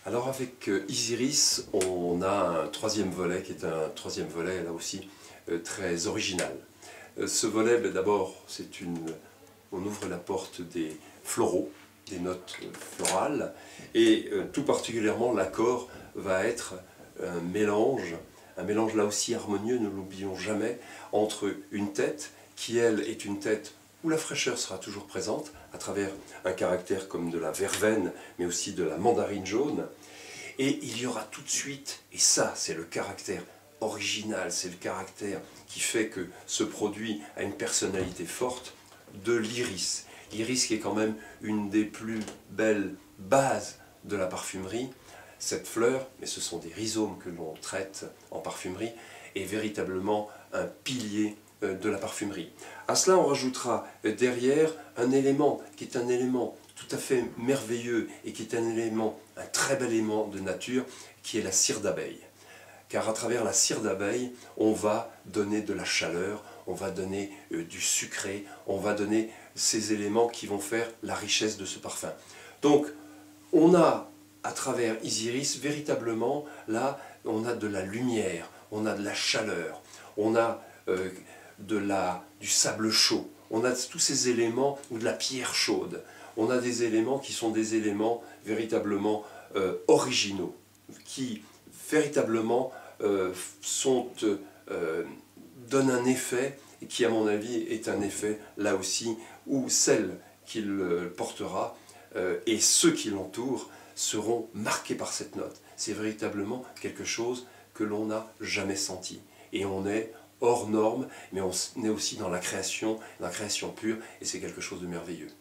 Alors avec Isiris, on a un troisième volet qui est un troisième volet là aussi très original. Ce volet, d'abord, on ouvre la porte des floraux, des notes florales, et tout particulièrement l'accord va être un mélange là aussi harmonieux, ne l'oublions jamais, entre une tête qui, elle, est une tête où la fraîcheur sera toujours présente, à travers un caractère comme de la verveine, mais aussi de la mandarine jaune. Et il y aura tout de suite, et ça c'est le caractère original, c'est le caractère qui fait que ce produit a une personnalité forte, de l'iris. L'iris qui est quand même une des plus belles bases de la parfumerie. Cette fleur, mais ce sont des rhizomes que l'on traite en parfumerie, est véritablement un pilier de la parfumerie. À cela, on rajoutera derrière un élément qui est un élément tout à fait merveilleux et qui est un très bel élément de nature, qui est la cire d'abeille. Car à travers la cire d'abeille, on va donner de la chaleur, on va donner du sucré, on va donner ces éléments qui vont faire la richesse de ce parfum. Donc, on a, à travers Isiris, véritablement, là, on a de la lumière, on a de la chaleur, on a du sable chaud, on a tous ces éléments, ou de la pierre chaude. On a des éléments qui sont des éléments véritablement originaux, qui véritablement donnent un effet, et qui à mon avis est un effet là aussi où celle qui le portera et ceux qui l'entourent seront marqués par cette note. C'est véritablement quelque chose que l'on n'a jamais senti. Et on est hors norme, mais on est aussi dans la création pure, et c'est quelque chose de merveilleux.